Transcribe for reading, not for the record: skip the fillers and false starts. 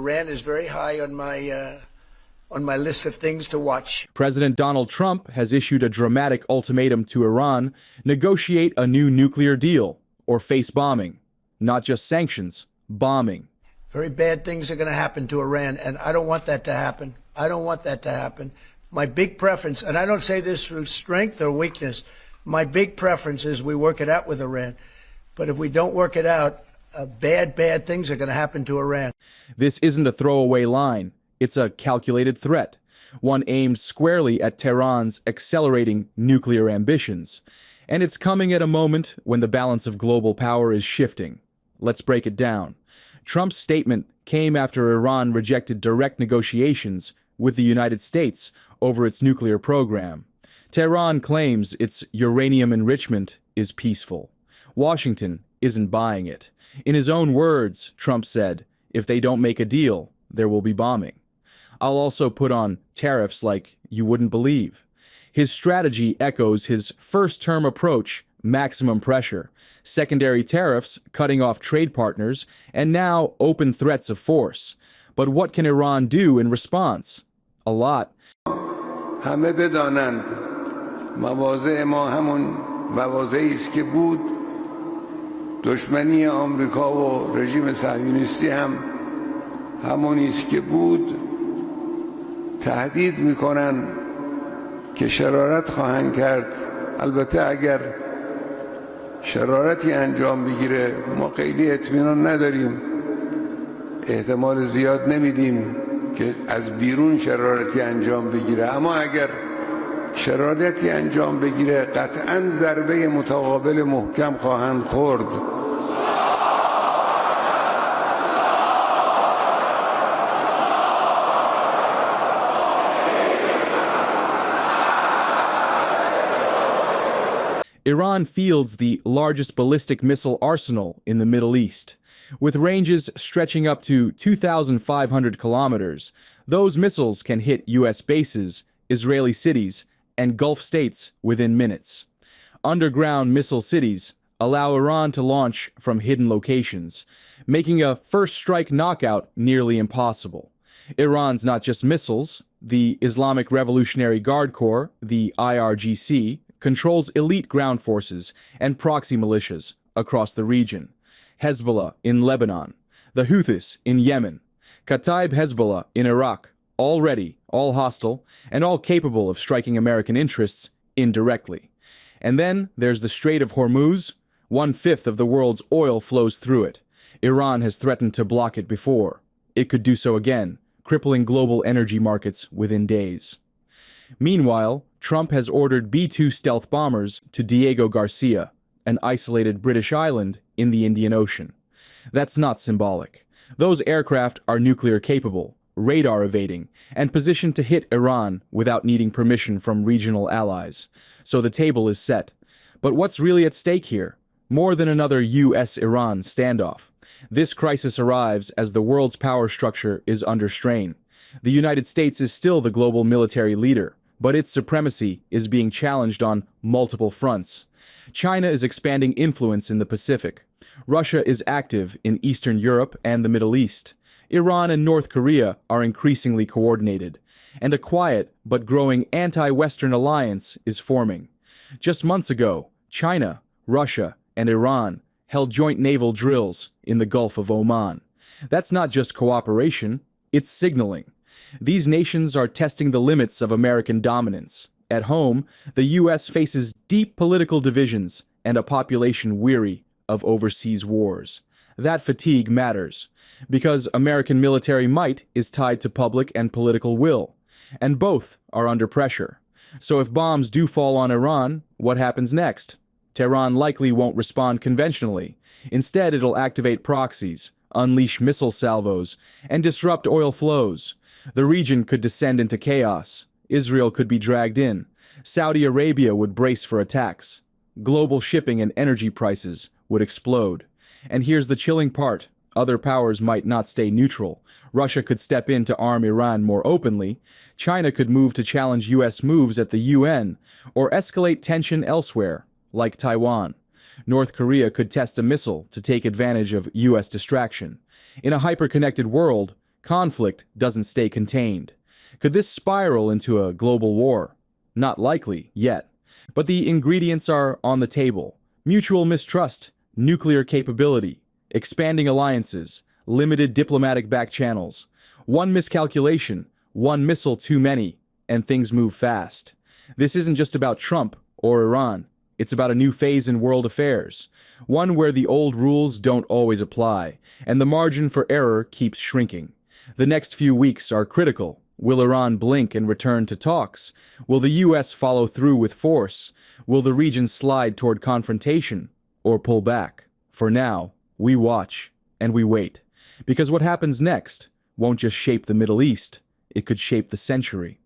Iran is very high on my list of things to watch. President Donald Trump has issued a dramatic ultimatum to Iran: negotiate a new nuclear deal or face bombing. Not just sanctions, bombing. Very bad things are going to happen to Iran, and I don't want that to happen. I don't want that to happen. My big preference, and I don't say this through strength or weakness, my big preference is we work it out with Iran. But if we don't work it out, bad things are going to happen to Iran. This isn't a throwaway line. It's a calculated threat, one aimed squarely at Tehran's accelerating nuclear ambitions. And it's coming at a moment when the balance of global power is shifting. Let's break it down. Trump's statement came after Iran rejected direct negotiations with the United States over its nuclear program. Tehran claims its uranium enrichment is peaceful. Washington isn't buying it. In his own words, Trump said, if they don't make a deal, there will be bombing. I'll also put on tariffs like you wouldn't believe. His strategy echoes his first-term approach: maximum pressure, secondary tariffs, cutting off trade partners, and now open threats of force. But what can Iran do in response? A lot. همه بدانند مواضع ما همون مواضعی است که بود. دشمنی آمریکا و رژیم صهیونیستی هم همونی است که بود. تهدید میکنن که شرارت خواهند کرد. البته اگر شرارتی انجام بگیره ما خیلی اطمینان نداریم، احتمال زیاد نمیدیم که از بیرون شرارتی انجام بگیره، اما اگر شرارتی انجام بگیره قطعاً ضربه متقابل محکم خواهند خورد. Iran fields the largest ballistic missile arsenal in the Middle East. With ranges stretching up to 2,500 kilometers, those missiles can hit U.S. bases, Israeli cities, and Gulf states within minutes. Underground missile cities allow Iran to launch from hidden locations, making a first-strike knockout nearly impossible. Iran's not just missiles. The Islamic Revolutionary Guard Corps, the IRGC, controls elite ground forces and proxy militias across the region. Hezbollah in Lebanon, the Houthis in Yemen, Kataib Hezbollah in Iraq, all ready, all hostile, and all capable of striking American interests indirectly. And then there's the Strait of Hormuz. 1/5 of the world's oil flows through it. Iran has threatened to block it before. It could do so again, crippling global energy markets within days. Meanwhile, Trump has ordered B-2 stealth bombers to Diego Garcia, an isolated British island in the Indian Ocean. That's not symbolic. Those aircraft are nuclear capable, radar evading, and positioned to hit Iran without needing permission from regional allies. So the table is set. But what's really at stake here? More than another U.S.-Iran standoff. This crisis arrives as the world's power structure is under strain. The United States is still the global military leader, but its supremacy is being challenged on multiple fronts. China is expanding influence in the Pacific. Russia is active in Eastern Europe and the Middle East. Iran and North Korea are increasingly coordinated, and a quiet but growing anti-Western alliance is forming. Just months ago, China, Russia, and Iran held joint naval drills in the Gulf of Oman. That's not just cooperation, it's signaling. These nations are testing the limits of American dominance. At home, the U.S. faces deep political divisions and a population weary of overseas wars. That fatigue matters, because American military might is tied to public and political will, and both are under pressure. So if bombs do fall on Iran, what happens next? Tehran likely won't respond conventionally. Instead, it'll activate proxies, unleash missile salvos, and disrupt oil flows. The region could descend into chaos. Israel could be dragged in. Saudi Arabia would brace for attacks. Global shipping and energy prices would explode. And here's the chilling part. Other powers might not stay neutral. Russia could step in to arm Iran more openly. China could move to challenge U.S. moves at the UN, or escalate tension elsewhere, like Taiwan. North Korea could test a missile to take advantage of U.S. distraction. In a hyper-connected world, conflict doesn't stay contained. Could this spiral into a global war? Not likely yet. But the ingredients are on the table. Mutual mistrust, nuclear capability, expanding alliances, limited diplomatic back channels. One miscalculation, one missile too many, and things move fast. This isn't just about Trump or Iran. It's about a new phase in world affairs, one where the old rules don't always apply, and the margin for error keeps shrinking. The next few weeks are critical. Will Iran blink and return to talks? Will the U.S. follow through with force? Will the region slide toward confrontation or pull back? For now, we watch and we wait, because what happens next won't just shape the Middle East, it could shape the century.